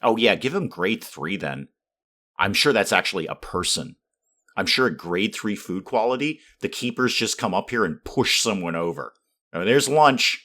Oh yeah, give him grade 3 then. I'm sure that's actually a person. I'm sure at grade 3 food quality, the keepers just come up here and push someone over. Oh, there's lunch.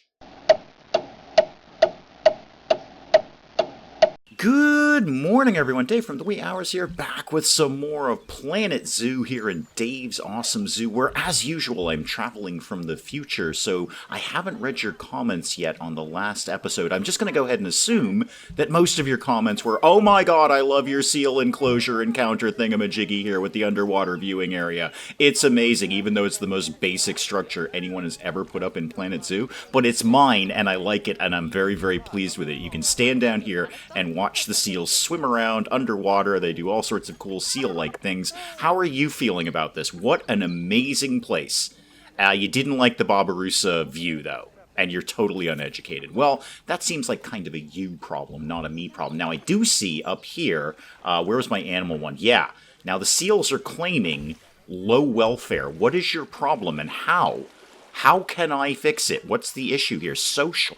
Good morning, everyone. Dave from the Wee Hours here, back with some more of Planet Zoo here in Dave's Awesome Zoo, where, as usual, I'm traveling from the future, so I haven't read your comments yet on the last episode. I'm just going to go ahead and assume that most of your comments were, oh my god, I love your seal enclosure encounter thingamajiggy here with the underwater viewing area. It's amazing, even though it's the most basic structure anyone has ever put up in Planet Zoo, but it's mine, and I like it, and I'm very, very pleased with it. You can stand down here and watch the seals swim around underwater. They do all sorts of cool seal-like things. How are you feeling about this? What an amazing place. You didn't like the Barbarossa view, though, and you're totally uneducated. Well, that seems like kind of a you problem, not a me problem. Now, I do see up here, where's my animal one? Yeah. Now, the seals are claiming low welfare. What is your problem, and how? How can I fix it? What's the issue here? Social.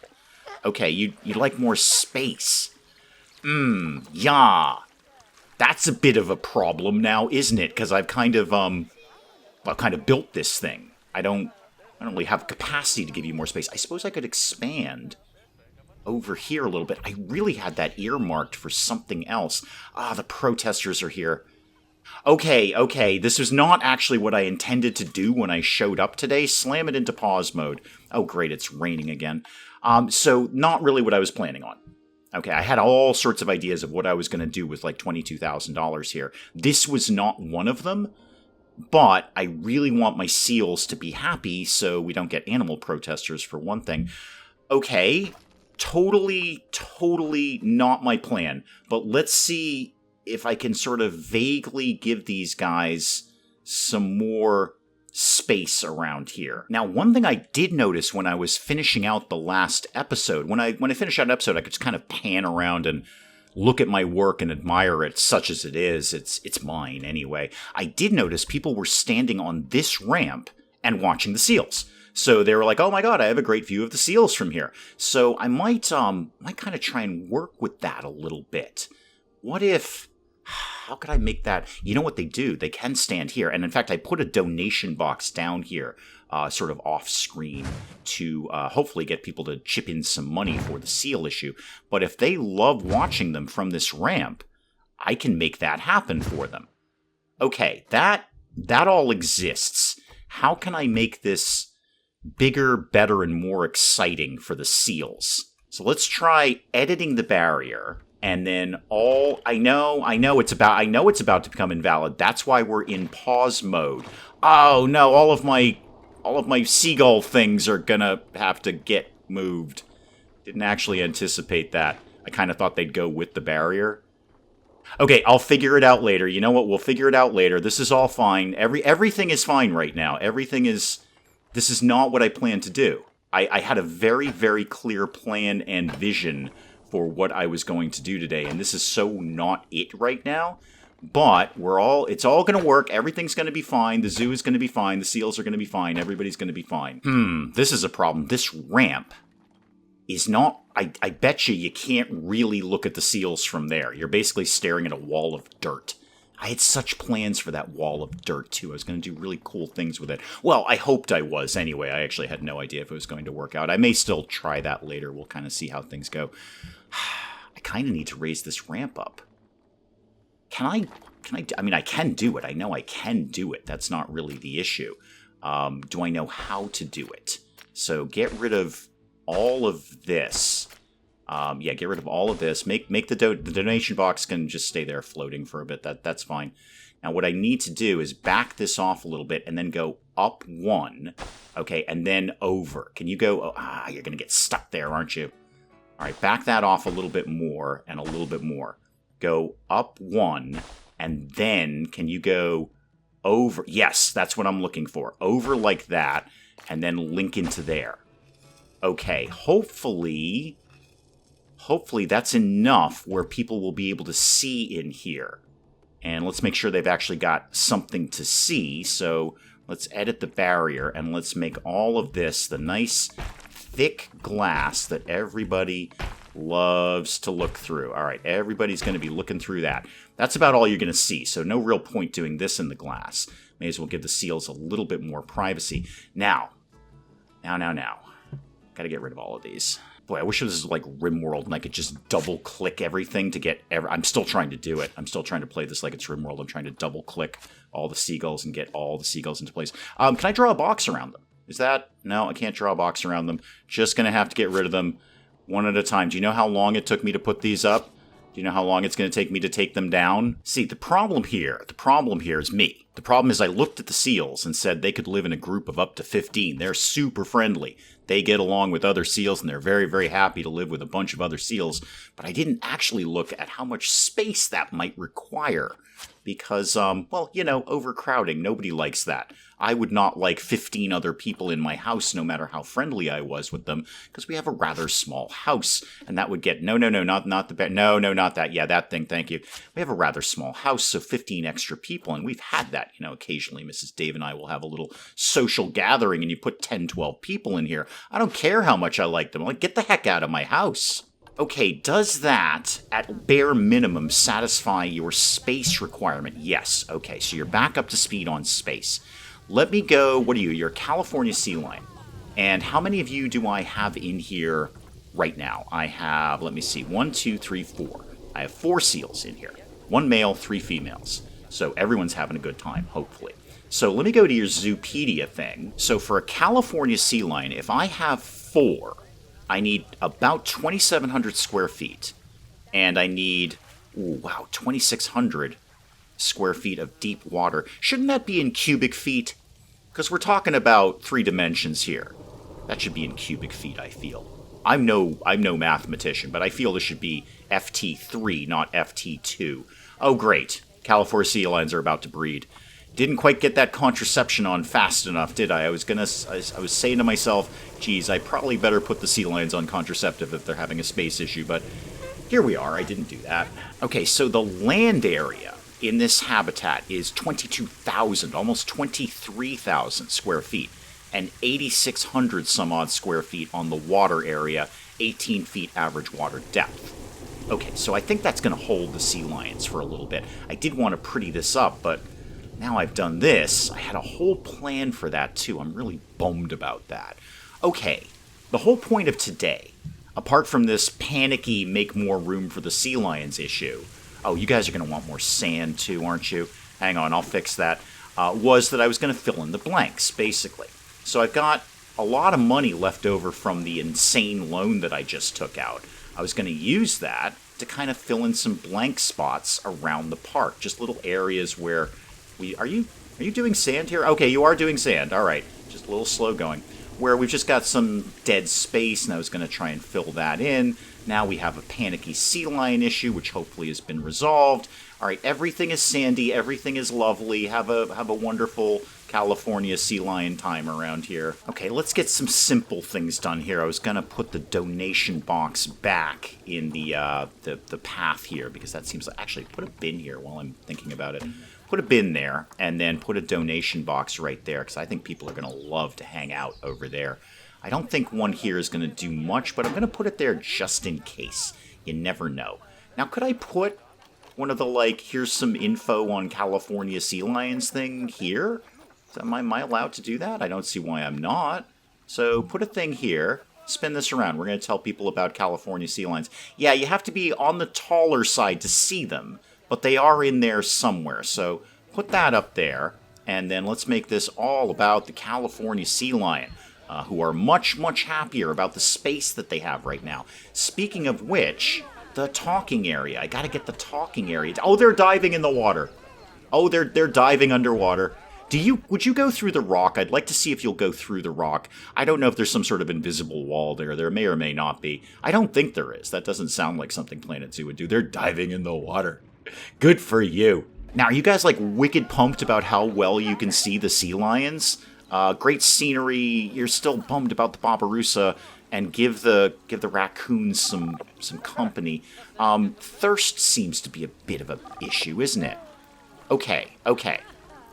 Okay, you'd like more space. Yeah. That's a bit of a problem now, isn't it? Because I've kind of built this thing. I don't really have capacity to give you more space. I suppose I could expand over here a little bit. I really had that earmarked for something else. The protesters are here. Okay, this was not actually what I intended to do when I showed up today. Slam it into pause mode. Oh, great, it's raining again. So not really what I was planning on. Okay, I had all sorts of ideas of what I was going to do with like $22,000 here. This was not one of them, but I really want my seals to be happy so we don't get animal protesters for one thing. Okay, totally not my plan, but let's see if I can sort of vaguely give these guys some more space around here. Now, one thing I did notice when I was finishing out the last episode, when I finished out an episode, I could just kind of pan around and look at my work and admire it, such as it is. It's mine anyway. I did notice people were standing on this ramp and watching the seals. So they were like, oh my god, I have a great view of the seals from here. So I might kind of try and work with that a little bit. What if... How could I make that? You know what they do? They can stand here. And in fact, I put a donation box down here, sort of off screen, to hopefully get people to chip in some money for the seal issue. But if they love watching them from this ramp, I can make that happen for them. Okay, that all exists. How can I make this bigger, better, and more exciting for the seals? So let's try editing the barrier. And then I know it's about to become invalid. That's why we're in pause mode. Oh no, all of my seagull things are gonna have to get moved. Didn't actually anticipate that. I kind of thought they'd go with the barrier. Okay, I'll figure it out later. You know what? We'll figure it out later. This is all fine. Everything is fine right now. This is not what I planned to do. I had a very, very clear plan and vision for what I was going to do today, and this is so not it right now, but it's all going to work, everything's going to be fine, the zoo is going to be fine, the seals are going to be fine, everybody's going to be fine. This is a problem. This ramp is not, I bet you can't really look at the seals from there. You're basically staring at a wall of dirt. I had such plans for that wall of dirt, too. I was going to do really cool things with it. Well, I hoped I was anyway. I actually had no idea if it was going to work out. I may still try that later. We'll kind of see how things go. I kind of need to raise this ramp up. I mean, I can do it. I know I can do it. That's not really the issue. Do I know how to do it? So get rid of all of this. Get rid of all of this. Make the donation box can just stay there floating for a bit. That's fine. Now what I need to do is back this off a little bit and then go up one. Okay, and then over. Can you go? You're going to get stuck there, aren't you? All right, back that off a little bit more and a little bit more. Go up one, and then can you go over? Yes, that's what I'm looking for. Over like that, and then link into there. Okay, hopefully that's enough where people will be able to see in here. And let's make sure they've actually got something to see. So let's edit the barrier, and let's make all of this the nice thick glass that everybody loves to look through. All right, everybody's going to be looking through that. That's about all you're going to see, so no real point doing this in the glass. May as well give the seals a little bit more privacy. Now. Got to get rid of all of these. Boy, I wish it was like RimWorld and I could just double-click everything to get... I'm still trying to do it. I'm still trying to play this like it's RimWorld. I'm trying to double-click all the seagulls and get all the seagulls into place. Can I draw a box around them? Is that... No, I can't draw a box around them. Just going to have to get rid of them one at a time. Do you know how long it took me to put these up? Do you know how long it's going to take me to take them down? See, the problem here is me. The problem is I looked at the seals and said they could live in a group of up to 15. They're super friendly. They get along with other seals, and they're very, very happy to live with a bunch of other seals. But I didn't actually look at how much space that might require. Because, well, you know, overcrowding. Nobody likes that. I would not like 15 other people in my house, no matter how friendly I was with them, because we have a rather small house. And that would get... No, not the bed. No, not that. Yeah, that thing, thank you. We have a rather small house, so 15 extra people, and we've had that. You know, occasionally Mrs. Dave and I will have a little social gathering, and you put 10, 12 people in here. I don't care how much I like them. I'm like, get the heck out of my house. Okay, does that, at bare minimum, satisfy your space requirement? Yes. Okay, so you're back up to speed on space. Let me go, what are you? You're a California sea lion. And how many of you do I have in here right now? I have, let me see, 1, 2, 3, 4. I have 4 seals in here. 1 male, 3 females. So everyone's having a good time, hopefully. So let me go to your Zoopedia thing. So for a California sea lion, if I have 4... I need about 2,700 square feet, and I need, 2,600 square feet of deep water. Shouldn't that be in cubic feet? Because we're talking about 3 dimensions here. That should be in cubic feet, I feel. I'm no mathematician, but I feel this should be FT3, not FT2. Oh, great. California sea lions are about to breed. Didn't quite get that contraception on fast enough, did I? I was saying to myself, geez, I probably better put the sea lions on contraceptive if they're having a space issue, but here we are, I didn't do that. Okay, so the land area in this habitat is 22,000, almost 23,000 square feet, and 8,600 some odd square feet on the water area, 18 feet average water depth. Okay, so I think that's going to hold the sea lions for a little bit. I did want to pretty this up, but... now I've done this, I had a whole plan for that too. I'm really bummed about that. Okay, the whole point of today, apart from this panicky make more room for the sea lions issue, oh, you guys are going to want more sand too, aren't you? Hang on, I'll fix that. Was that I was going to fill in the blanks, basically. So I've got a lot of money left over from the insane loan that I just took out. I was going to use that to kind of fill in some blank spots around the park, just little areas where... Are you doing sand here? Okay, you are doing sand. All right. Just a little slow going. Where we've just got some dead space, and I was going to try and fill that in. Now we have a panicky sea lion issue, which hopefully has been resolved. All right, everything is sandy. Everything is lovely. Have a wonderful California sea lion time around here. Okay, let's get some simple things done here. I was going to put the donation box back in the path here, because that seems like... Actually, put a bin here while I'm thinking about it. Put a bin there, and then put a donation box right there, because I think people are going to love to hang out over there. I don't think one here is going to do much, but I'm going to put it there just in case. You never know. Now, could I put one of the, like, here's some info on California sea lions thing here? Am I allowed to do that? I don't see why I'm not. So, put a thing here. Spin this around. We're going to tell people about California sea lions. Yeah, you have to be on the taller side to see them. But they are in there somewhere, so put that up there, and then let's make this all about the California sea lion, who are much, much happier about the space that they have right now. Speaking of which, the talking area. I gotta get the talking area. Oh, they're diving in the water. Oh, they're diving underwater. Would you go through the rock? I'd like to see if you'll go through the rock. I don't know if there's some sort of invisible wall there. There may or may not be. I don't think there is. That doesn't sound like something Planet Zoo would do. They're diving in the water. Good for you. Now, are you guys, like, wicked pumped about how well you can see the sea lions? Great scenery. You're still bummed about the Barbarossa, and give the raccoons some company. Thirst seems to be a bit of an issue, isn't it? Okay.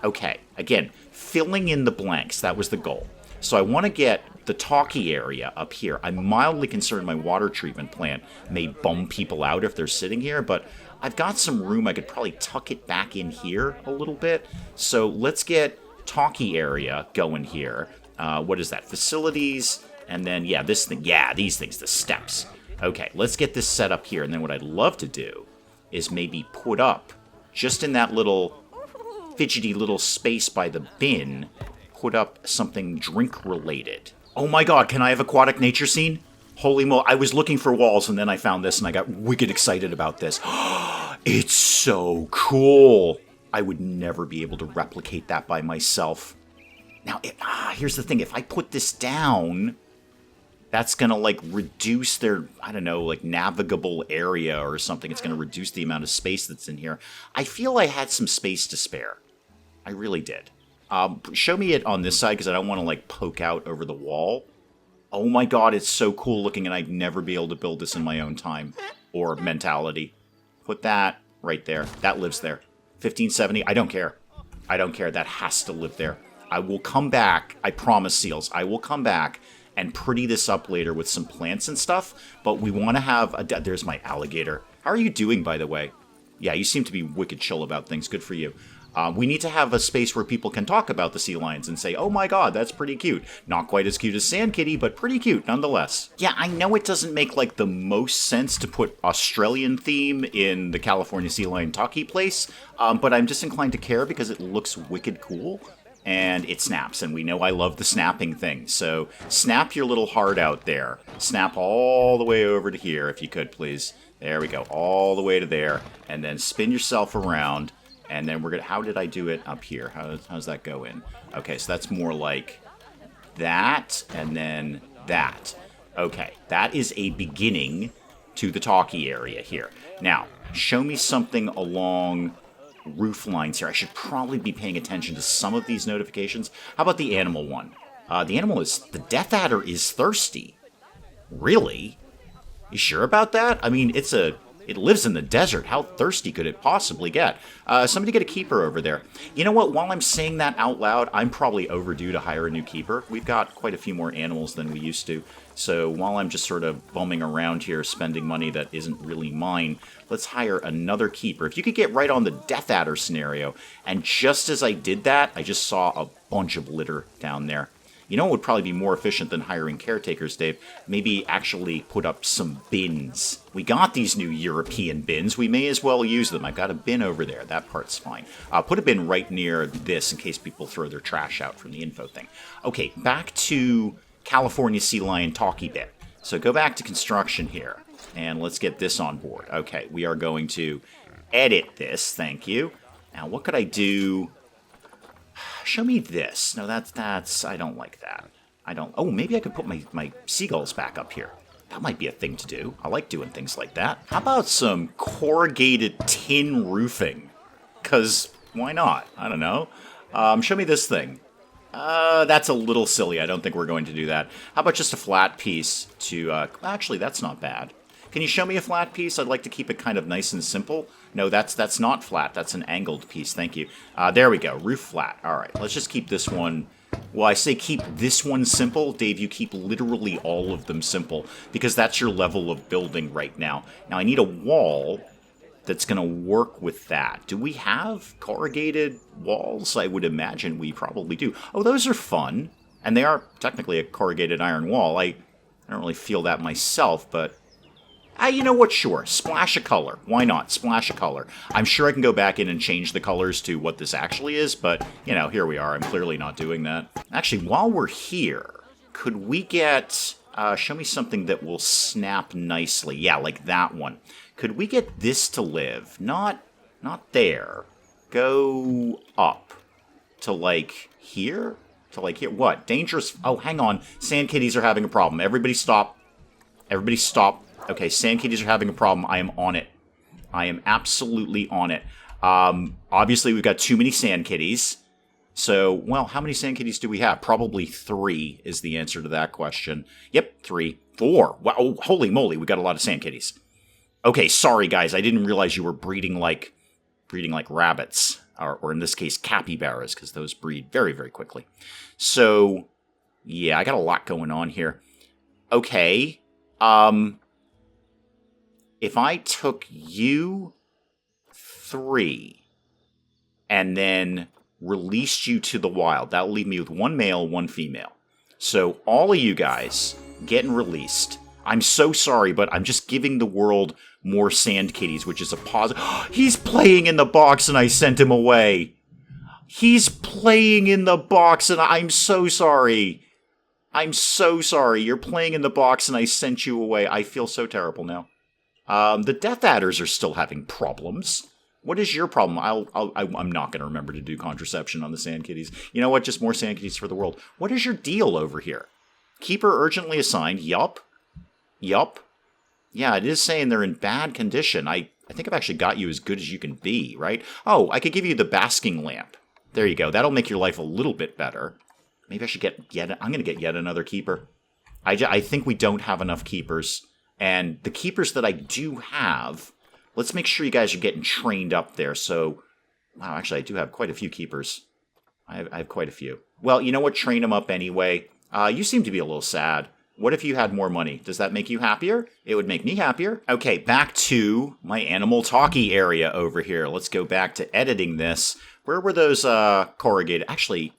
Again, filling in the blanks. That was the goal. So I want to get the talkie area up here. I'm mildly concerned my water treatment plant may bum people out if they're sitting here, but I've got some room. I could probably tuck it back in here a little bit. So let's get talkie area going here. What is that? Facilities, and then, yeah, this thing. Yeah, these things, the steps. Okay, let's get this set up here, and then what I'd love to do is maybe put up, just in that little fidgety little space by the bin, put up something drink-related. Oh my god, can I have aquatic nature scene? Holy moly, I was looking for walls and then I found this and I got wicked excited about this. It's so cool. I would never be able to replicate that by myself. Now, here's the thing. If I put this down, that's going to, like, reduce their, I don't know, like, navigable area or something. It's going to reduce the amount of space that's in here. I feel I had some space to spare. I really did. Show me it on this side because I don't want to, like, poke out over the wall. Oh my god, it's so cool looking, and I'd never be able to build this in my own time or mentality. Put that right there. That lives there. 1570, I don't care. I don't care. That has to live there. I will come back. I promise, Seals. I will come back and pretty this up later with some plants and stuff, but we want to have a... There's my alligator. How are you doing, by the way? Yeah, you seem to be wicked chill about things. Good for you. We need to have a space where people can talk about the sea lions and say, oh my god, that's pretty cute. Not quite as cute as Sand Kitty, but pretty cute nonetheless. Yeah, I know it doesn't make, like, the most sense to put Australian theme in the California Sea Lion talkie place, but I'm disinclined to care because it looks wicked cool. And it snaps, and we know I love the snapping thing. So snap your little heart out there. Snap all the way over to here, if you could, please. There we go, all the way to there. And then spin yourself around. And then we're going to... How did I do it up here? How's that go in? Okay, so that's more like that, and then that. Okay, that is a beginning to the talkie area here. Now, show me something along... roof lines here. I should probably be paying attention to some of these notifications. How about the animal one? The animal is... The Death Adder is thirsty. Really? You sure about that? I mean, it lives in the desert. How thirsty could it possibly get? Somebody get a keeper over there. You know what? While I'm saying that out loud, I'm probably overdue to hire a new keeper. We've got quite a few more animals than we used to. So while I'm just sort of bumming around here spending money that isn't really mine, let's hire another keeper. If you could get right on the Death Adder scenario, and just as I did that, I just saw a bunch of litter down there. You know what would probably be more efficient than hiring caretakers, Dave? Maybe actually put up some bins. We got these new European bins. We may as well use them. I've got a bin over there. That part's fine. Put a bin right near this in case people throw their trash out from the info thing. Okay, back to California Sea Lion talkie bit. So go back to construction here, and let's get this on board. Okay, we are going to edit this. Thank you. Now, what could I do... Show me this. No, that's... I don't like that. I don't... Oh, maybe I could put my seagulls back up here. That might be a thing to do. I like doing things like that. How about some corrugated tin roofing? Because why not? I don't know. Show me this thing. That's a little silly. I don't think we're going to do that. How about just a flat piece to... Actually, that's not bad. Can you show me a flat piece? I'd like to keep it kind of nice and simple. No, that's not flat. That's an angled piece. Thank you. There we go. Roof flat. All right. Let's just keep this one... Well, I say keep this one simple. Dave, you keep literally all of them simple because that's your level of building right now. Now, I need a wall that's going to work with that. Do we have corrugated walls? I would imagine we probably do. Oh, those are fun. And they are technically a corrugated iron wall. I don't really feel that myself, but... you know what? Sure. Splash a color. Why not? Splash a color. I'm sure I can go back in and change the colors to what this actually is, but, you know, here we are. I'm clearly not doing that. Actually, while we're here, could we get... show me something that will snap nicely. Yeah, like that one. Could we get this to live? Not there. Go up. To, like, here? To, like, here. What? Dangerous... Oh, hang on. Sand kitties are having a problem. Everybody stop. Everybody stop. Okay, sand kitties are having a problem. I am on it. I am absolutely on it. Obviously, we've got too many sand kitties. So, well, how many sand kitties do we have? Probably 3 is the answer to that question. Yep, 3. 4. Wow, holy moly, we got a lot of sand kitties. Okay, sorry, guys. I didn't realize you were breeding like rabbits. Or in this case, capybaras, because those breed very, very quickly. So... Yeah, I got a lot going on here. Okay. If I took you 3 and then released you to the wild, that'll leave me with 1 male, 1 female. So all of you guys getting released. I'm so sorry, but I'm just giving the world more sand kitties, which is a positive. He's playing in the box and I sent him away. He's playing in the box and I'm so sorry. I'm so sorry. You're playing in the box and I sent you away. I feel so terrible now. The Death Adders are still having problems. What is your problem? I'm not going to remember to do contraception on the Sand Kitties. You know what? Just more Sand Kitties for the world. What is your deal over here? Keeper urgently assigned. Yup. Yup. Yeah, it is saying they're in bad condition. I think I've actually got you as good as you can be, right? Oh, I could give you the basking lamp. There you go. That'll make your life a little bit better. Maybe I should I'm going to get yet another keeper. I think we don't have enough keepers. And the keepers that I do have, let's make sure you guys are getting trained up there. So, wow, actually, I do have quite a few keepers. I have quite a few. Well, you know what? Train them up anyway. You seem to be a little sad. What if you had more money? Does that make you happier? It would make me happier. Okay, back to my animal talkie area over here. Let's go back to editing this. Where were those corrugated? Actually,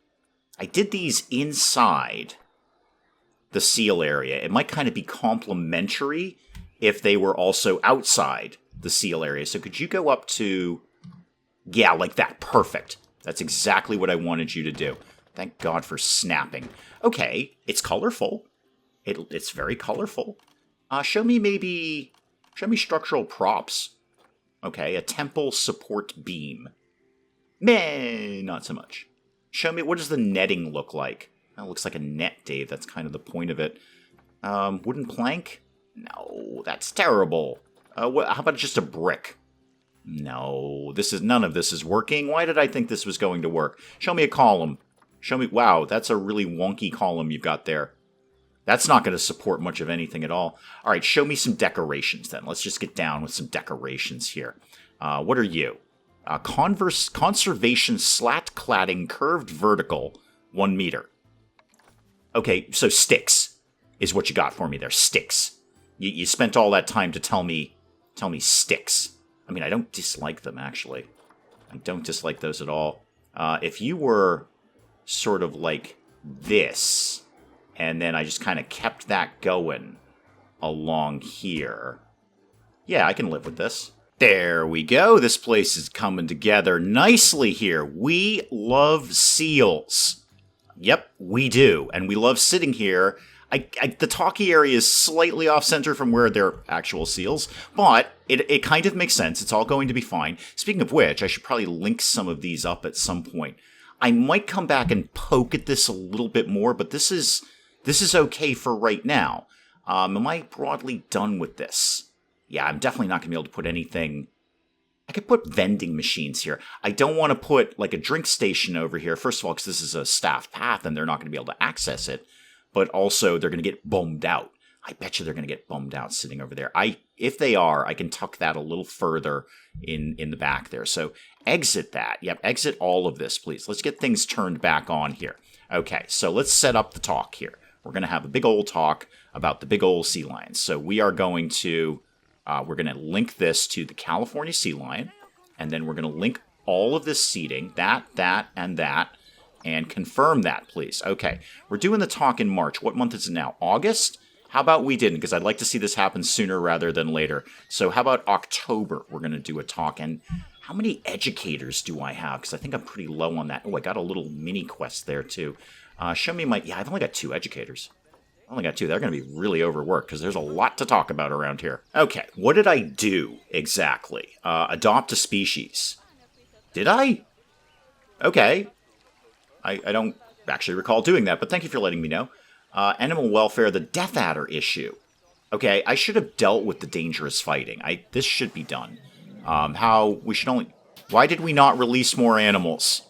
I did these inside the seal area. It might kind of be complementary if they were also outside the seal area. So could you go up to... Yeah, like that. Perfect. That's exactly what I wanted you to do. Thank God for snapping. Okay, it's colorful. It's very colorful. Show me structural props. Okay, a temple support beam. Meh, not so much. Show me, what does the netting look like? That looks like a net, Dave. That's kind of the point of it. Wooden plank? No, that's terrible. How about just a brick? No, none of this is working. Why did I think this was going to work? Show me a column. Show me, wow, that's a really wonky column you've got there. That's not going to support much of anything at all. All right, show me some decorations then. Let's just get down with some decorations here. What are you? Conservation slat cladding curved vertical 1 meter. Okay, so sticks is what you got for me there. Sticks. You spent all that time to tell me sticks. I mean, I don't dislike them, actually. I don't dislike those at all. If you were sort of like this, and then I just kind of kept that going along here. Yeah, I can live with this. There we go. This place is coming together nicely here. We love seals. Yep, we do. And we love sitting here. The talkie area is slightly off-center from where there are actual seals, but it kind of makes sense. It's all going to be fine. Speaking of which, I should probably link some of these up at some point. I might come back and poke at this a little bit more, but this is okay for right now. Am I broadly done with this? Yeah, I'm definitely not going to be able to put anything... I could put vending machines here. I don't want to put like a drink station over here. First of all, because this is a staff path and they're not going to be able to access it. But also, they're going to get bummed out. I bet you they're going to get bummed out sitting over there. If they are, I can tuck that a little further in the back there. So exit that. Yep, exit all of this, please. Let's get things turned back on here. Okay, so let's set up the talk here. We're going to have a big old talk about the big old sea lions. So we are going to... we're going to link this to the California sea lion, and then we're going to link all of this seating, that, and confirm that, please. Okay, we're doing the talk in March. What month is it now? August? How about we didn't? Because I'd like to see this happen sooner rather than later. So how about October? We're going to do a talk. And how many educators do I have? Because I think I'm pretty low on that. Oh, I got a little mini quest there, too. Show me my... Yeah, I've only got 2 educators. I only got 2. They're going to be really overworked because there's a lot to talk about around here. Okay, what did I do exactly? Adopt a species. Did I? Okay. I don't actually recall doing that, but thank you for letting me know. Animal welfare, the Death Adder issue. Okay, I should have dealt with the dangerous fighting. This should be done. Why did we not release more animals?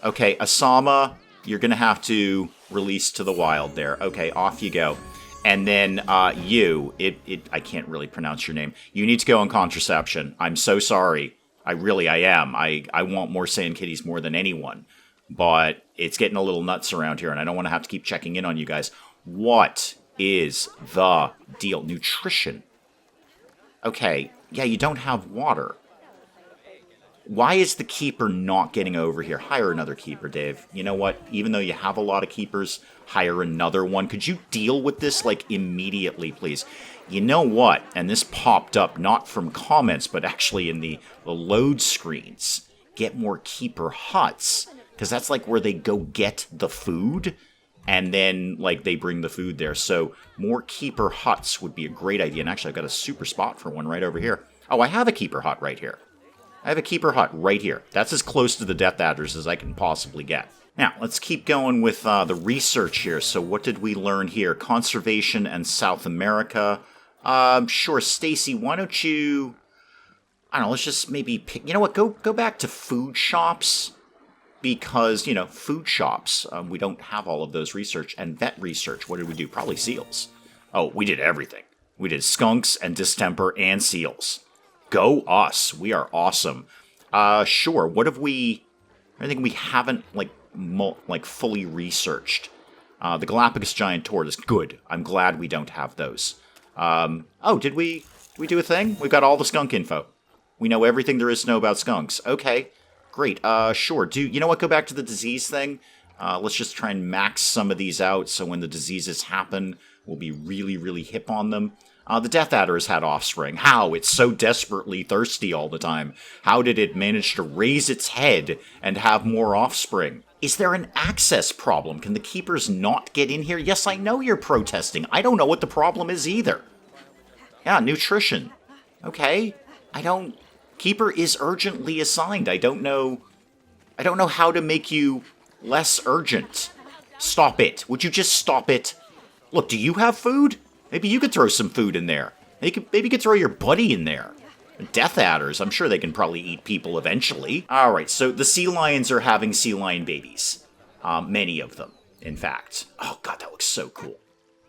Okay, Asama, you're going to have to release to the wild there. Okay, off you go. And then I can't really pronounce your name. You need to go on contraception. I'm so sorry. I am. I want more sand kitties more than anyone. but it's getting a little nuts around here, and I don't want to have to keep checking in on you guys. What is the deal? Nutrition. Okay, yeah, you don't have water. Why is the keeper not getting over here? Hire another keeper, Dave. You know what? Even though you have a lot of keepers, hire another one. Could you deal with this, like, immediately, please? You know what? And this popped up not from comments, but actually in the load screens. Get more keeper huts. Because that's, like, where they go get the food. And then, like, they bring the food there. So more keeper huts would be a great idea. And actually, I've got a super spot for one right over here. Oh, I have a keeper hut right here. I have a keeper hut right here. That's as close to the Death Adders as I can possibly get. Now, let's keep going with the research here. So what did we learn here? Conservation and South America. Sure, Stacy, why don't you... I don't know, let's just maybe pick... You know what, go back to food shops. Because, you know, food shops, we don't have all of those research. And vet research, what did we do? Probably seals. Oh, we did everything. We did skunks and distemper and seals. Go us. We are awesome. Sure. What have we... I think we haven't, like fully researched. The Galapagos giant tortoise. Good. I'm glad we don't have those. Oh, did we do a thing? We've got all the skunk info. We know everything there is to know about skunks. Okay. Great. Sure. You know what? Go back to the disease thing. Let's just try and max some of these out so when the diseases happen, we'll be really, really hip on them. The Death Adder has had offspring. How? It's so desperately thirsty all the time. How did it manage to raise its head and have more offspring? Is there an access problem? Can the keepers not get in here? Yes, I know you're protesting. I don't know what the problem is either. Yeah, nutrition. Okay. Keeper is urgently assigned. I don't know how to make you less urgent. Stop it. Would you just stop it? Look, do you have food? Maybe you could throw some food in there. Maybe you could throw your buddy in there. Death Adders, I'm sure they can probably eat people eventually. Alright, so the sea lions are having sea lion babies. Many of them, in fact. Oh god, that looks so cool.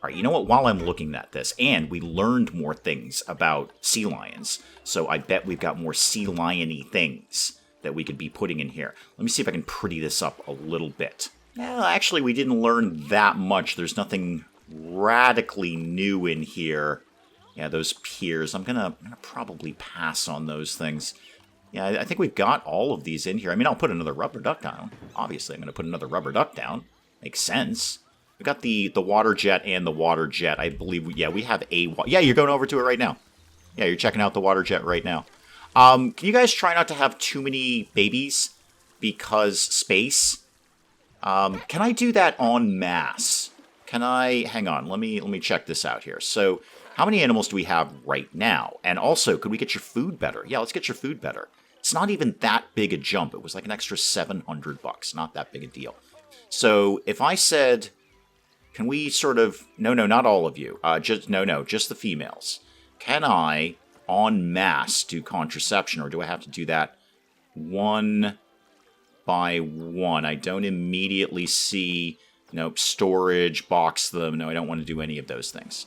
Alright, you know what, while I'm looking at this, and we learned more things about sea lions, so I bet we've got more sea lion-y things that we could be putting in here. Let me see if I can pretty this up a little bit. Well, actually, we didn't learn that much. There's nothing radically new in here. Yeah, those piers. I'm gonna probably pass on those things. Yeah, I think we've got all of these in here. I mean, I'll put another rubber duck down. Obviously, I'm gonna put another rubber duck down. Makes sense. We've got the water jet and the water jet. I believe, we have a... Yeah, you're going over to it right now. Yeah, you're checking out the water jet right now. Can you guys try not to have too many babies? Because space. Can I do that en masse? Can I... Hang on, let me check this out here. So, how many animals do we have right now? And also, could we get your food better? Yeah, let's get your food better. It's not even that big a jump. It was like an extra $700. Not that big a deal. So, if I said... Can we sort of... No, not all of you. Just the females. Can I, en masse, do contraception? Or do I have to do that one by one? I don't immediately see... Nope, storage, box them. No, I don't want to do any of those things.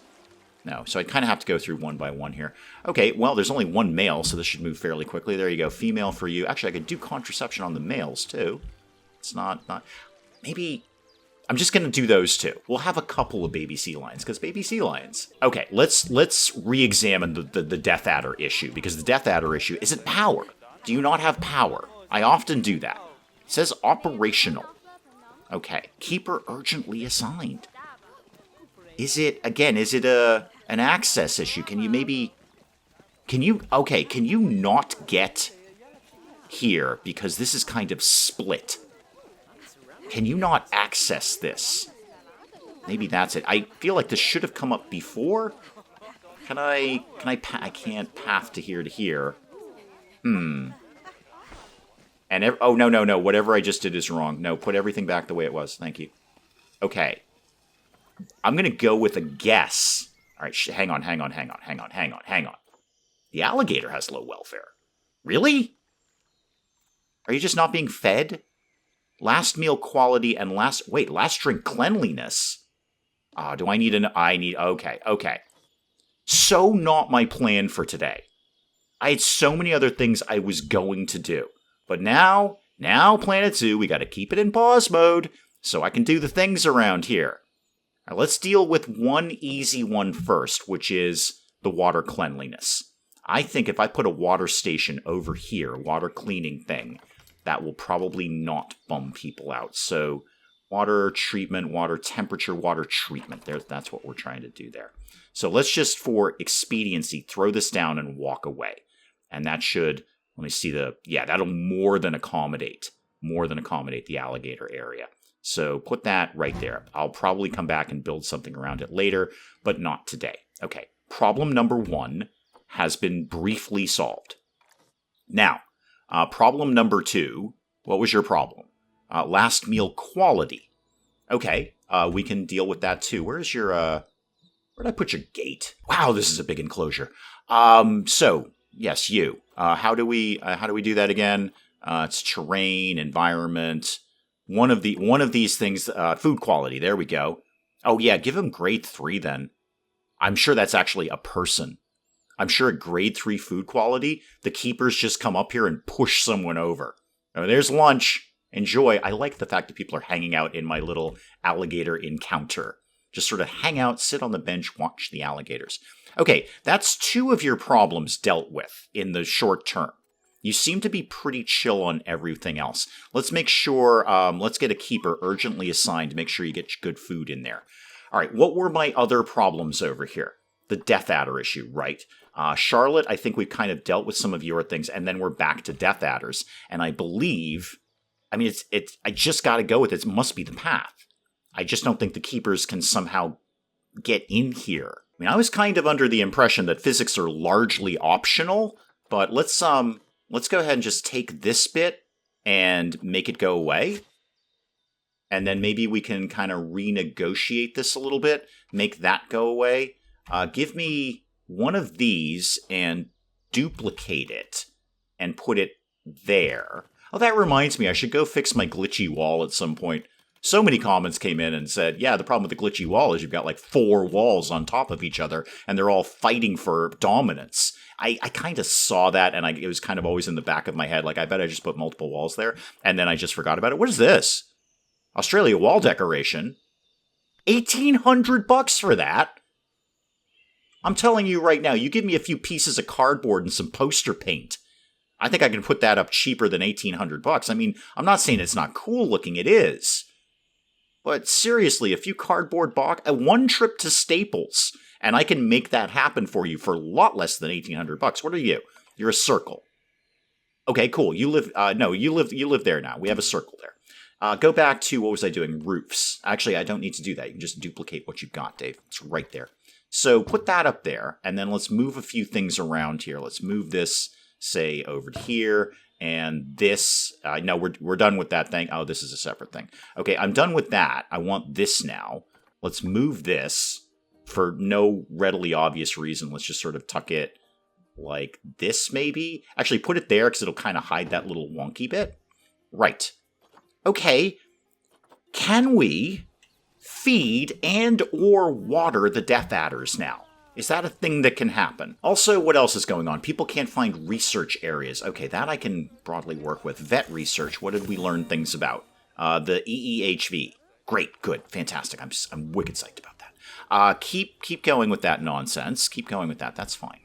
No, so I kind of have to go through one by one here. Okay, well, there's only one male, so this should move fairly quickly. There you go, female for you. Actually, I could do contraception on the males, too. It's not... Maybe... I'm just going to do those two. We'll have a couple of baby sea lions, because baby sea lions. Okay, let's re-examine the Death Adder issue, because the Death Adder issue, is it power? Do you not have power? I often do that. It says operational. Okay, keeper urgently assigned. Is it an access issue? Can you not get here, because this is kind of split? Can you not access this? Maybe that's it. I feel like this should have come up before. I can't path to here. And oh, no. Whatever I just did is wrong. No, put everything back the way it was. Thank you. Okay. I'm going to go with a guess. All right, hang on. The alligator has low welfare. Really? Are you just not being fed? Last meal quality and last drink cleanliness. Okay. So not my plan for today. I had so many other things I was going to do. But now, Now, Planet Zoo, we got to keep it in pause mode so I can do the things around here. All right, let's deal with one easy one first, which is the water cleanliness. I think if I put a water station over here, water cleaning thing, that will probably not bum people out. So water treatment, water temperature, water treatment. That's what we're trying to do there. So let's just, for expediency, throw this down and walk away. And that should, let me see that'll more than accommodate the alligator area. So put that right there. I'll probably come back and build something around it later, but not today. Okay, problem number 1 has been briefly solved. Now, problem number 2, what was your problem? Last meal quality. Okay, we can deal with that too. Where's your, where'd I put your gate? Wow, this is a big enclosure. So, yes, you. How do we do that again? It's terrain, environment. One of these things, food quality. There we go. Oh yeah, give him grade 3 then. I'm sure that's actually a person. I'm sure at grade 3 food quality, the keepers just come up here and push someone over. Oh, there's lunch. Enjoy. I like the fact that people are hanging out in my little alligator encounter. Just sort of hang out, sit on the bench, watch the alligators. Okay, that's 2 of your problems dealt with in the short term. You seem to be pretty chill on everything else. Let's make sure, let's get a keeper urgently assigned to make sure you get good food in there. All right, what were my other problems over here? The Death Adder issue, right? Charlotte, I think we've kind of dealt with some of your things, and then we're back to Death Adders. And I believe, I mean, I just got to go with it. It must be the path. I just don't think the keepers can somehow get in here. I mean, I was kind of under the impression that physics are largely optional, but let's go ahead and just take this bit and make it go away. And then maybe we can kind of renegotiate this a little bit, make that go away. Give me one of these and duplicate it and put it there. Oh, that reminds me, I should go fix my glitchy wall at some point. So many comments came in and said, yeah, the problem with the glitchy wall is you've got like 4 walls on top of each other, and they're all fighting for dominance. I kind of saw that, and it was kind of always in the back of my head, like, I bet I just put multiple walls there, and then I just forgot about it. What is this? Australia wall decoration? $1,800 for that? I'm telling you right now, you give me a few pieces of cardboard and some poster paint. I think I can put that up cheaper than $1,800. I mean, I'm not saying it's not cool looking, it is. But seriously, a few cardboard box, one trip to Staples, and I can make that happen for you for a lot less than $1,800. What are you? You're a circle. Okay, cool. You live there now. We have a circle there. Go back to, what was I doing? Roofs. Actually, I don't need to do that. You can just duplicate what you've got, Dave. It's right there. So put that up there, and then let's move a few things around here. Let's move this, say, over to here, and this. No, we're done with that thing. Oh, this is a separate thing. Okay, I'm done with that. I want this now. Let's move this for no readily obvious reason. Let's just sort of tuck it like this, maybe. Actually, put it there because it'll kind of hide that little wonky bit. Right. Okay. Can we feed and or water the Death Adders now? Is that a thing that can happen? Also, what else is going on? People can't find research areas. Okay, that I can broadly work with. Vet research. What did we learn things about? The EEHV. Great, good, fantastic. I'm wicked psyched about that. Keep going with that nonsense. Keep going with that. That's fine.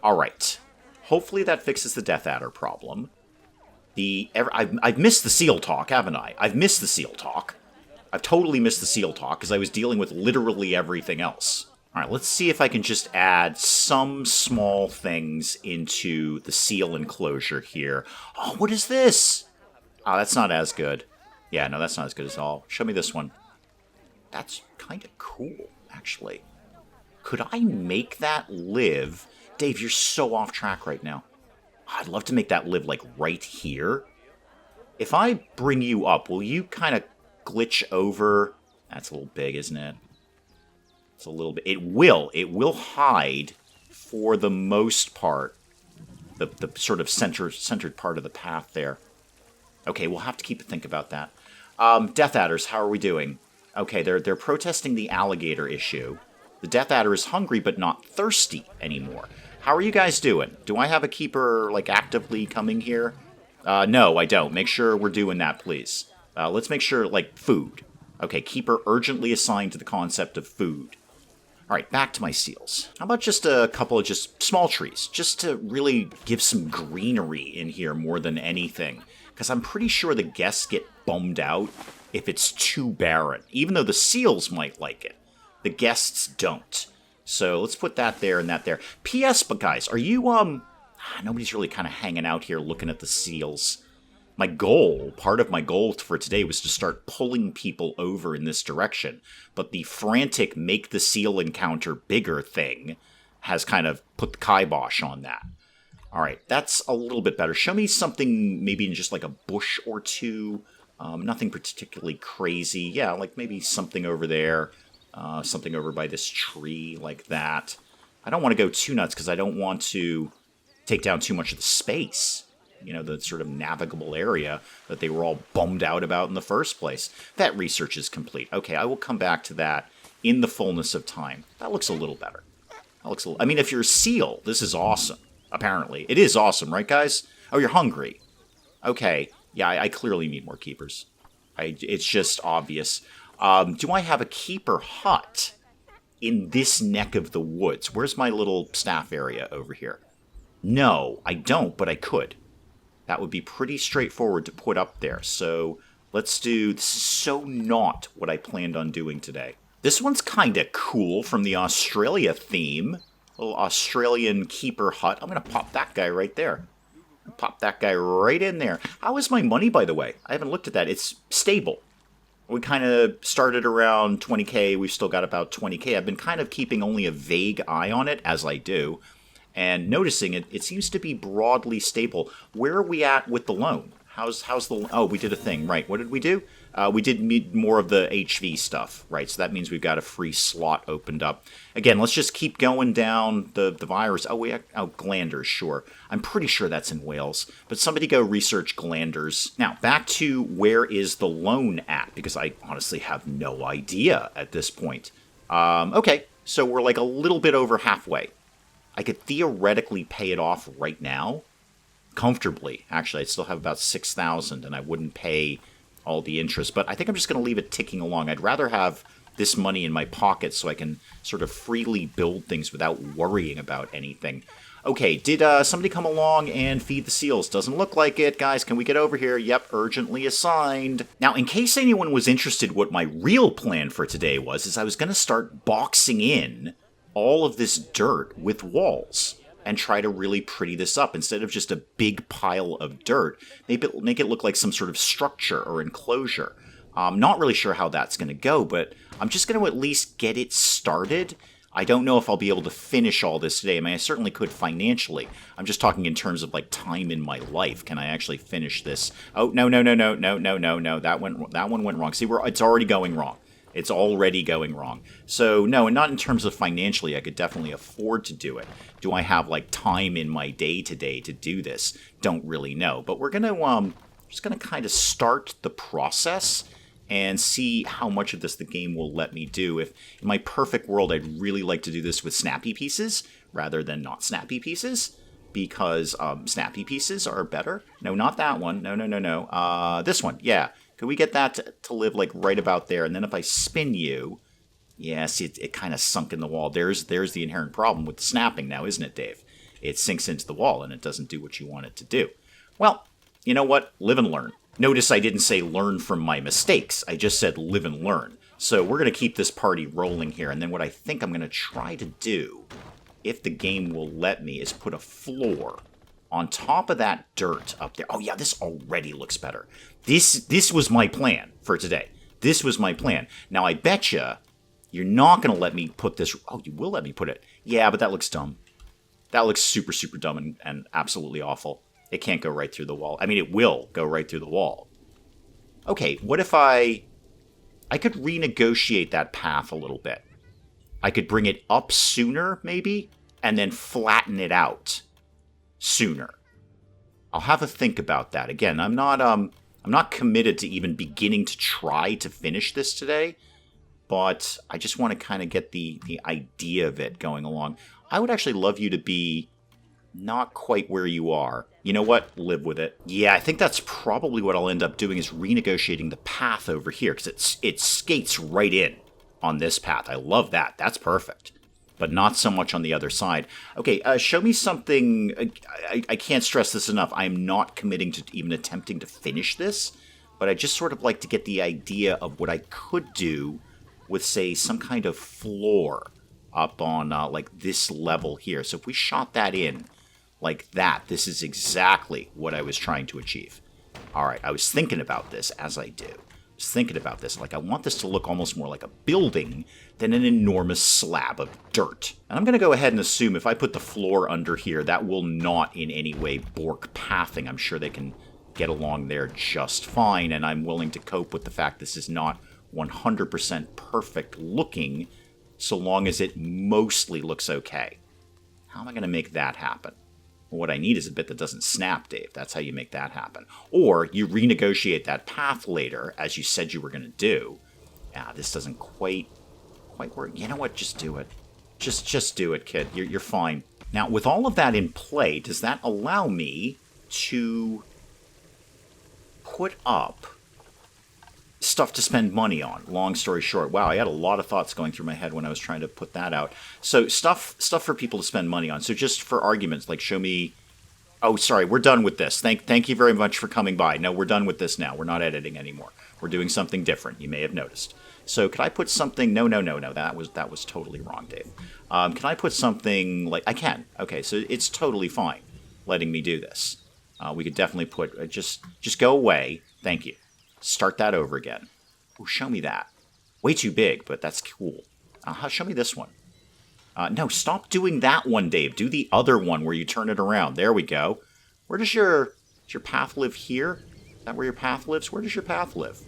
All right. Hopefully that fixes the Death Adder problem. I've missed the seal talk, haven't I? I've missed the seal talk. I've totally missed the seal talk because I was dealing with literally everything else. All right, let's see if I can just add some small things into the seal enclosure here. Oh, what is this? Oh, that's not as good. Yeah, no, that's not as good at all. Show me this one. That's kind of cool, actually. Could I make that live? Dave, you're so off track right now. I'd love to make that live, like, right here. If I bring you up, will you kind of glitch over? That's a little big, isn't it? It's a little bit. It will hide, for the most part, the sort of centered part of the path there. Okay, we'll have to keep a think about that. Death Adders, how are we doing? Okay, they're protesting the alligator issue. The Death Adder is hungry but not thirsty anymore. How are you guys doing? Do I have a keeper, like, actively coming here? No, I don't. Make sure we're doing that, please. Let's make sure, like, food. Okay, keeper urgently assigned to the concept of food. All right, back to my seals. How about just a couple of just small trees, just to really give some greenery in here more than anything? Because I'm pretty sure the guests get bummed out if it's too barren, even though the seals might like it. The guests don't. So let's put that there and that there. P.S. But guys, are you, nobody's really kind of hanging out here looking at the seals. Part of my goal for today was to start pulling people over in this direction. But the frantic make the seal encounter bigger thing has kind of put the kibosh on that. All right, that's a little bit better. Show me something maybe in just like a bush or two. Nothing particularly crazy. Yeah, like maybe something over there. Something over by this tree like that. I don't want to go too nuts because I don't want to take down too much of the space. You know, the sort of navigable area that they were all bummed out about in the first place. That research is complete. Okay, I will come back to that in the fullness of time. That looks a little better. I mean, if you're a seal, this is awesome, apparently. It is awesome, right, guys? Oh, you're hungry. Okay, yeah, I clearly need more keepers. It's just obvious. Do I have a keeper hut in this neck of the woods? Where's my little staff area over here? No, I don't, but I could. That would be pretty straightforward to put up there. So let's do... This is so not what I planned on doing today. This one's kind of cool from the Australia theme. A little Australian keeper hut. I'm going to pop that guy right there. Pop that guy right in there. How is my money, by the way? I haven't looked at that. It's stable. We kind of started around 20k. We've still got about 20k. I've been kind of keeping only a vague eye on it, as I do. And noticing it seems to be broadly stable. Where are we at with the loan? How's the... Oh, we did a thing, right. What did we do? We did more of the HV stuff, right? So that means we've got a free slot opened up. Again, let's just keep going down the virus. Glanders, sure. I'm pretty sure that's in Wales. But somebody go research glanders. Now, back to where is the loan at? Because I honestly have no idea at this point. Okay, so we're like a little bit over halfway. I could theoretically pay it off right now, comfortably. Actually, I'd still have about 6,000, and I wouldn't pay all the interest. But I think I'm just going to leave it ticking along. I'd rather have this money in my pocket so I can sort of freely build things without worrying about anything. Okay, did somebody come along and feed the seals? Doesn't look like it. Guys, can we get over here? Yep, urgently assigned. Now, in case anyone was interested what my real plan for today was, I was going to start boxing in all of this dirt with walls and try to really pretty this up instead of just a big pile of dirt. Make it look like some sort of structure or enclosure. I'm not really sure how that's going to go, but I'm just going to at least get it started. I don't know if I'll be able to finish all this today. I mean, I certainly could financially. I'm just talking in terms of like time in my life. Can I actually finish this? Oh, no. That one went wrong. See, it's already going wrong. It's already going wrong. So, no, and not in terms of financially. I could definitely afford to do it. Do I have, like, time in my day-to-day to do this? Don't really know. But we're going to, just going to kind of start the process and see how much of this the game will let me do. If in my perfect world, I'd really like to do this with snappy pieces rather than not snappy pieces. Because snappy pieces are better. No, not that one. No. This one, yeah. Could we get that to live like right about there? And then if I spin you, yeah, see, it kind of sunk in the wall. There's the inherent problem with the snapping now, isn't it, Dave? It sinks into the wall and it doesn't do what you want it to do. Well, you know what? Live and learn. Notice I didn't say learn from my mistakes. I just said live and learn. So we're going to keep this party rolling here. And then what I think I'm going to try to do, if the game will let me, is put a floor on top of that dirt up there. Oh, yeah, this already looks better. This was my plan for today. This was my plan. Now, I betcha you're not going to let me put this... Oh, you will let me put it. Yeah, but that looks dumb. That looks super, super dumb and absolutely awful. It can't go right through the wall. I mean, it will go right through the wall. Okay, what if I could renegotiate that path a little bit. I could bring it up sooner, maybe, and then flatten it out sooner. I'll have a think about that. Again, I'm not committed to even beginning to try to finish this today, but I just want to kind of get the idea of it going along. I would actually love you to be Not quite where you are. You know what? Live with it. Yeah, I think that's probably what I'll end up doing is renegotiating the path over here, because it skates right in on this path. I love that. That's perfect. But not so much on the other side. Okay, show me something. I can't stress this enough. I'm not committing to even attempting to finish this, but I just sort of like to get the idea of what I could do with, say, some kind of floor up on, like, this level here. So if we shot that in like that, this is exactly what I was trying to achieve. All right, I was thinking about this as I do. Thinking about this. Like, I want this to look almost more like a building than an enormous slab of dirt. And I'm going to go ahead and assume if I put the floor under here, that will not in any way bork pathing. I'm sure they can get along there just fine, and I'm willing to cope with the fact this is not 100% perfect looking, so long as it mostly looks okay. How am I going to make that happen? What I need is a bit that doesn't snap, Dave. That's how you make that happen. Or you renegotiate that path later, as you said you were going to do. Yeah, this doesn't quite work. You know what? Just do it. Just do it, kid. You're fine. Now, with all of that in play, does that allow me to put up stuff to spend money on? Long story short. Wow, I had a lot of thoughts going through my head when I was trying to put that out. So stuff for people to spend money on. So just for arguments, like show me... Oh, sorry, we're done with this. Thank you very much for coming by. No, we're done with this now. We're not editing anymore. We're doing something different. You may have noticed. So could I put something... No. That was totally wrong, Dave. Can I put something like... I can. Okay, so it's totally fine letting me do this. We could definitely put... Just go away. Thank you. Start that over again. Oh, show me that. Way too big, but that's cool. Show me this one. No, stop doing that one, Dave. Do the other one where you turn it around. There we go. Where does your path live here? Is that where your path lives? Where does your path live?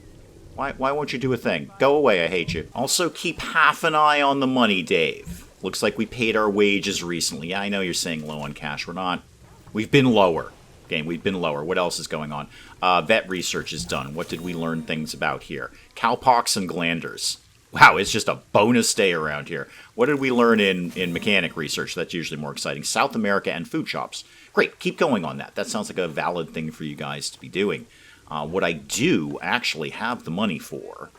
Why won't you do a thing? Go away, I hate you. Also, keep half an eye on the money, Dave. Looks like we paid our wages recently. Yeah, I know you're saying low on cash. We're not. We've been lower. Game, we've been lower. What else is going on? Vet research is done. What did we learn things about here? Cowpox and glanders. Wow, it's just a bonus day around here. What did we learn in mechanic research? That's usually more exciting. South America and food shops. Great, keep going on that. That sounds like a valid thing for you guys to be doing. What I do actually have the money for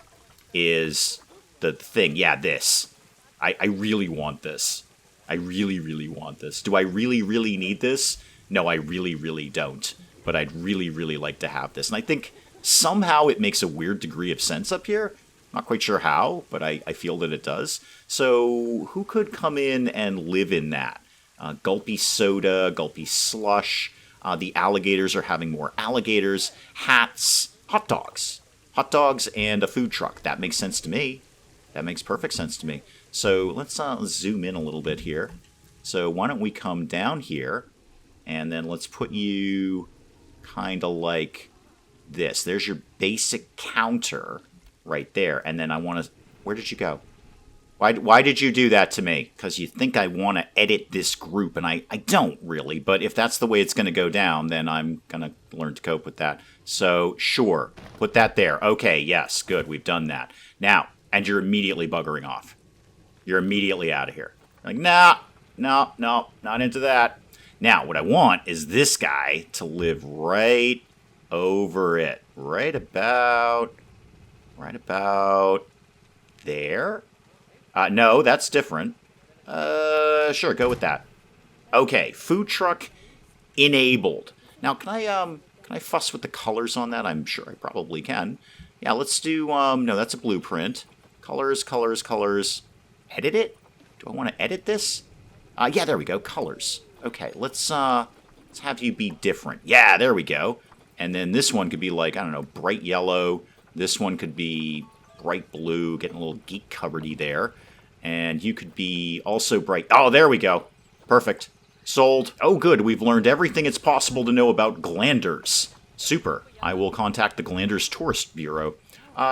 is the thing. Yeah, this. I really want this. I really, really want this. Do I really, really need this? No, I really, really don't. But I'd really, really like to have this. And I think somehow it makes a weird degree of sense up here. Not quite sure how, but I feel that it does. So who could come in and live in that? Gulpy soda, gulpy slush. The alligators are having more alligators. Hats. Hot dogs. Hot dogs and a food truck. That makes sense to me. That makes perfect sense to me. So let's zoom in a little bit here. So why don't we come down here, and then let's put you kind of like this. There's your basic counter right there. And then I want to... Where did you go? Why did you do that to me? Because you think I want to edit this group, and I don't really. But if that's the way it's going to go down, then I'm going to learn to cope with that. So, sure. Put that there. Okay, yes, good. We've done that. Now, and you're immediately buggering off. You're immediately out of here. Like, no, not into that. Now, what I want is this guy to live right over it. Right about there. No, that's different. Sure, go with that. Okay, food truck enabled. Now, can I fuss with the colors on that? I'm sure I probably can. Yeah, let's do, no, that's a blueprint. Colors. Edit it? Do I want to edit this? Yeah, there we go, colors. Okay, let's have you be different. Yeah, there we go. And then this one could be like, I don't know, bright yellow. This one could be bright blue, getting a little geek coveredy there. And you could be also bright... Oh, there we go. Perfect. Sold. Oh, good. We've learned everything it's possible to know about glanders. Super. I will contact the Glanders Tourist Bureau.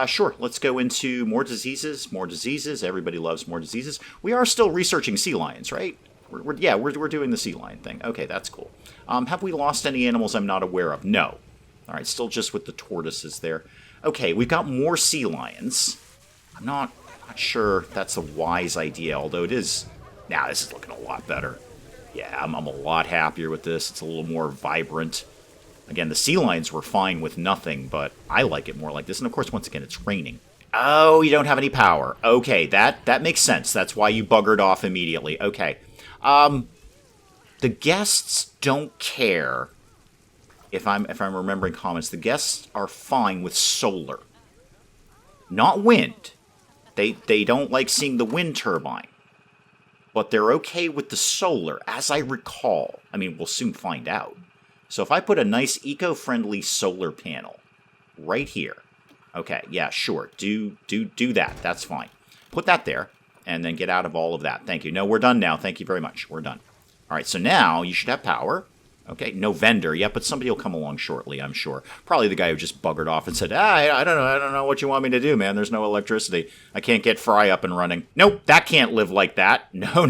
Sure. Let's go into more diseases. More diseases. Everybody loves more diseases. We are still researching sea lions, right? We're doing the sea lion thing. Okay, that's cool. Have we lost any animals I'm not aware of? No. All right, still just with the tortoises there. Okay, we've got more sea lions. I'm not sure that's a wise idea, although it is... Now, this is looking a lot better. Yeah, I'm a lot happier with this. It's a little more vibrant. Again, the sea lions were fine with nothing, but I like it more like this. And of course, once again, it's raining. Oh, you don't have any power. Okay, that makes sense. That's why you buggered off immediately. Okay. The guests don't care. If I'm remembering comments, the guests are fine with solar. Not wind. They don't like seeing the wind turbine. But they're okay with the solar, as I recall. I mean, we'll soon find out. So if I put a nice eco-friendly solar panel right here. Okay, yeah, sure. Do that. That's fine. Put that there, and then get out of all of that. Thank you. No, we're done now. Thank you very much. We're done. All right, so now you should have power. Okay, no vendor yet, but somebody will come along shortly, I'm sure. Probably the guy who just buggered off and said, I don't know what you want me to do, man. There's no electricity. I can't get Fry up and running. Nope, that can't live like that. No.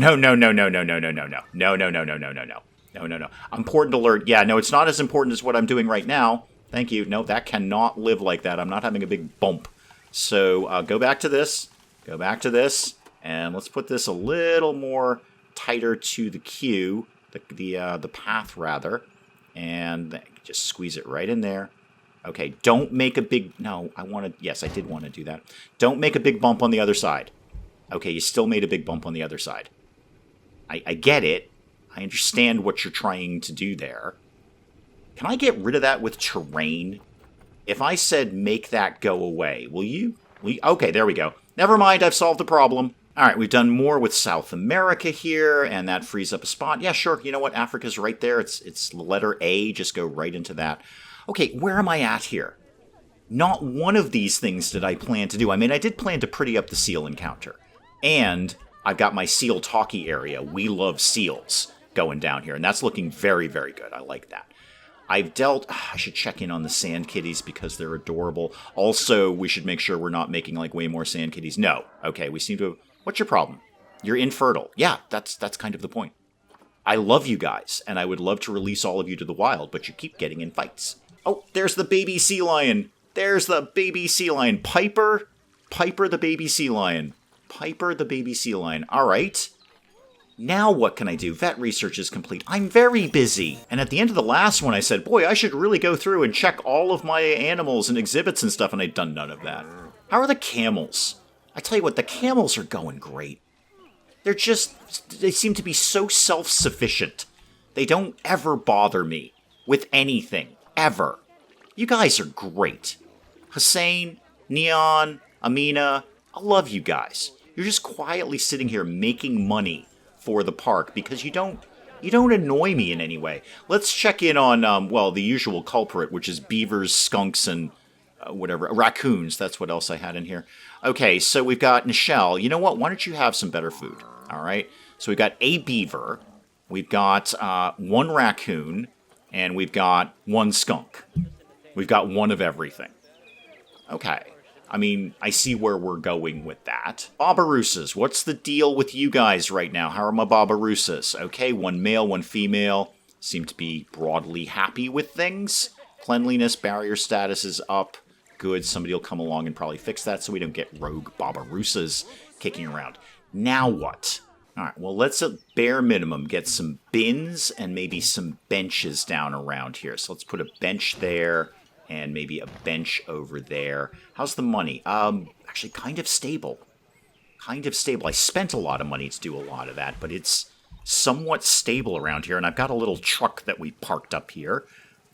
Important alert. Yeah, no, it's not as important as what I'm doing right now. Thank you. No, that cannot live like that. I'm not having a big bump. So go back to this. Go back to this. And let's put this a little more tighter to the queue. The path, rather. And just squeeze it right in there. Okay, don't make a big... No, yes, I did want to do that. Don't make a big bump on the other side. Okay, you still made a big bump on the other side. I get it. I understand what you're trying to do there. Can I get rid of that with terrain? If I said make that go away, will you? Okay, there we go. Never mind, I've solved the problem. All right, we've done more with South America here, and that frees up a spot. Yeah, sure. You know what? Africa's right there. It's letter A. Just go right into that. Okay, where am I at here? Not one of these things did I plan to do. I mean, I did plan to pretty up the seal encounter. And I've got my seal talkie area. We love seals going down here, and that's looking very, very good. I like that. I've dealt... I should check in on the sand kitties because they're adorable. Also, we should make sure we're not making, like, way more sand kitties. No. Okay, we seem to have... What's your problem? You're infertile. Yeah, that's kind of the point. I love you guys, and I would love to release all of you to the wild, but you keep getting in fights. Oh, there's the baby sea lion. There's the baby sea lion. Piper the baby sea lion. Piper the baby sea lion. All right. Now what can I do? Vet research is complete. I'm very busy. And at the end of the last one, I said, boy, I should really go through and check all of my animals and exhibits and stuff, and I'd done none of that. How are the camels? I tell you what, the camels are going great. They seem to be so self-sufficient. They don't ever bother me with anything, ever. You guys are great. Hussein, Neon, Amina, I love you guys. You're just quietly sitting here making money for the park because you don't annoy me in any way. Let's check in on, the usual culprit, which is beavers, skunks, and raccoons. That's what else I had in here. Okay, so we've got Nichelle. You know what? Why don't you have some better food? All right. So we've got a beaver. We've got one raccoon. And we've got one skunk. We've got one of everything. Okay. I mean, I see where we're going with that. Barbarousas. What's the deal with you guys right now? How are my Barbarousas? Okay, one male, one female. Seem to be broadly happy with things. Cleanliness, barrier status is up. Good, somebody will come along and probably fix that so we don't get rogue Barbarousas kicking around. Now what? All right, well, let's at bare minimum get some bins and maybe some benches down around here. So let's put a bench there and maybe a bench over there. How's the money? Actually, kind of stable. Kind of stable. I spent a lot of money to do a lot of that, but it's somewhat stable around here. And I've got a little truck that we parked up here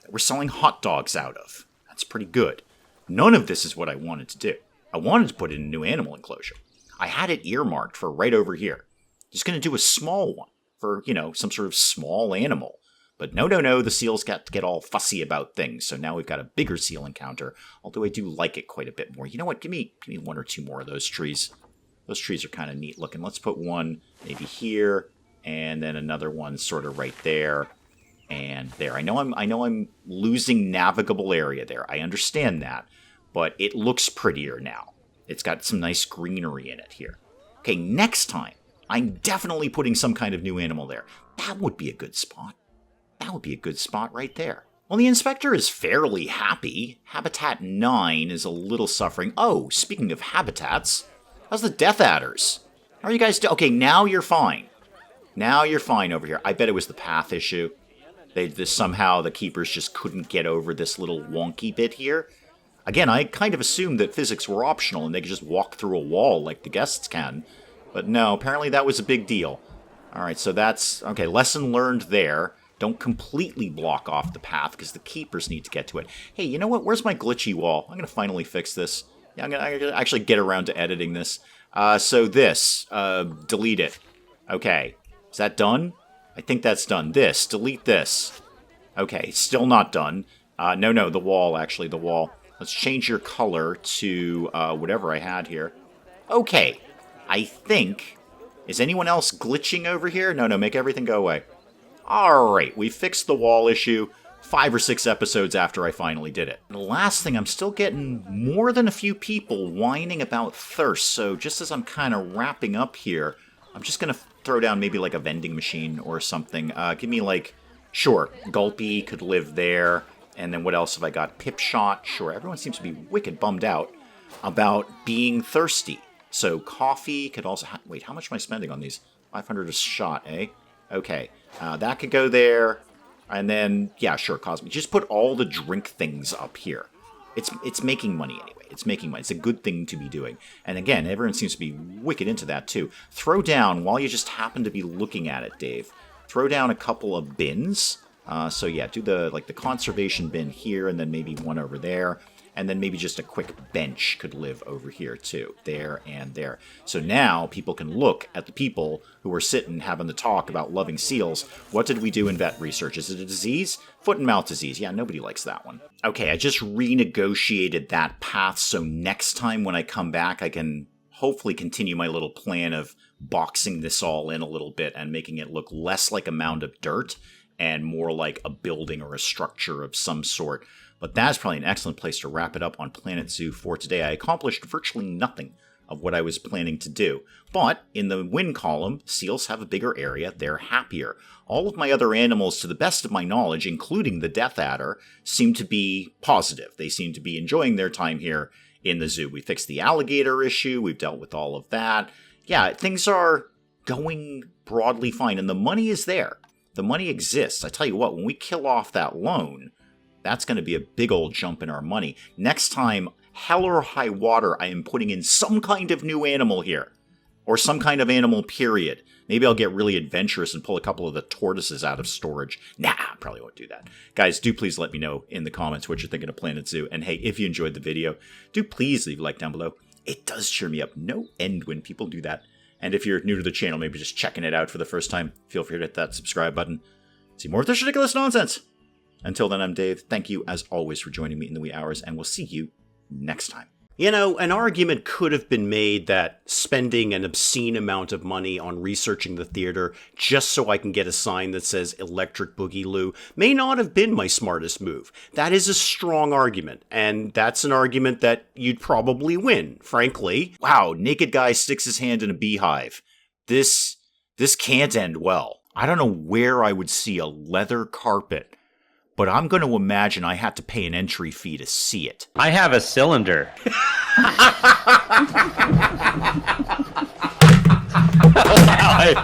that we're selling hot dogs out of. That's pretty good. None of this is what I wanted to do. I wanted to put in a new animal enclosure. I had it earmarked for right over here. Just going to do a small one for, some sort of small animal. But no, the seals got to get all fussy about things, so now we've got a bigger seal encounter, although I do like it quite a bit more. You know what? Give me one or two more of those trees. Those trees are kind of neat looking. Let's put one maybe here, and then another one sort of right there, and there. I know I'm losing navigable area there. I understand that, but it looks prettier now. It's got some nice greenery in it here. Okay, next time, I'm definitely putting some kind of new animal there. That would be a good spot. That would be a good spot right there. Well, the inspector is fairly happy. Habitat 9 is a little suffering. Oh, speaking of habitats, how's the Death Adders? How are you guys doing? Okay, now you're fine. Now you're fine over here. I bet it was the path issue. Somehow the keepers just couldn't get over this little wonky bit here. Again, I kind of assumed that physics were optional and they could just walk through a wall like the guests can. But no, apparently that was a big deal. Alright, so that's... Okay, lesson learned there. Don't completely block off the path because the keepers need to get to it. Hey, you know what? Where's my glitchy wall? I'm going to finally fix this. Yeah, I'm going to actually get around to editing this. So this, delete it. Okay, is that done? I think that's done. This, delete this. Okay, still not done. No, the wall, actually, the wall. Let's change your color to whatever I had here. Okay, I think... Is anyone else glitching over here? No, make everything go away. Alright, we fixed the wall issue 5 or 6 episodes after I finally did it. And the last thing, I'm still getting more than a few people whining about thirst, so just as I'm kind of wrapping up here, I'm just going to throw down maybe like a vending machine or something. Give me like, sure, Gulpy could live there. And then what else have I got? Pipshot, sure. Everyone seems to be wicked bummed out about being thirsty. So coffee could also... Wait, how much am I spending on these? 500 a shot, eh? Okay, that could go there. And then, yeah, sure, Cosmic. Just put all the drink things up here. It's making money anyway. It's making money. It's a good thing to be doing. And again, everyone seems to be wicked into that too. Throw down, while you just happen to be looking at it, Dave, throw down a couple of bins. So yeah, do the conservation bin here, and then maybe one over there. And then maybe just a quick bench could live over here too. There and there. So now people can look at the people who are sitting having the talk about loving seals. What did we do in vet research? Is it a disease? Foot and mouth disease. Yeah, nobody likes that one. Okay, I just renegotiated that path, so next time when I come back, I can hopefully continue my little plan of boxing this all in a little bit and making it look less like a mound of dirt and more like a building or a structure of some sort. But that's probably an excellent place to wrap it up on Planet Zoo for today. I accomplished virtually nothing of what I was planning to do. But in the win column, seals have a bigger area, they're happier. All of my other animals, to the best of my knowledge, including the Death Adder, seem to be positive. They seem to be enjoying their time here in the zoo. We fixed the alligator issue, we've dealt with all of that. Yeah, things are going broadly fine, and the money is there. The money exists. I tell you what, when we kill off that loan, that's going to be a big old jump in our money. Next time, hell or high water, I am putting in some kind of new animal here. Or some kind of animal, period. Maybe I'll get really adventurous and pull a couple of the tortoises out of storage. Nah, I probably won't do that. Guys, do please let me know in the comments what you're thinking of Planet Zoo. And hey, if you enjoyed the video, do please leave a like down below. It does cheer me up no end when people do that. And if you're new to the channel, maybe just checking it out for the first time, feel free to hit that subscribe button. See more of this ridiculous nonsense. Until then, I'm Dave. Thank you, as always, for joining me in the wee hours, and we'll see you next time. You know, an argument could have been made that spending an obscene amount of money on researching the theater just so I can get a sign that says Electric Boogaloo may not have been my smartest move. That is a strong argument, and that's an argument that you'd probably win, frankly. Wow, naked guy sticks his hand in a beehive. This can't end well. I don't know where I would see a leather carpet, but I'm going to imagine I had to pay an entry fee to see it. I have a cylinder. I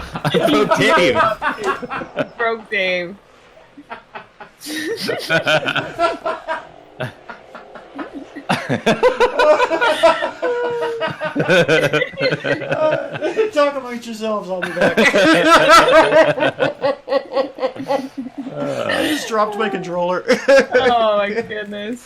broke Dave. Broke Dave. Talk amongst yourselves, I'll be back. I just dropped my controller. Oh my goodness.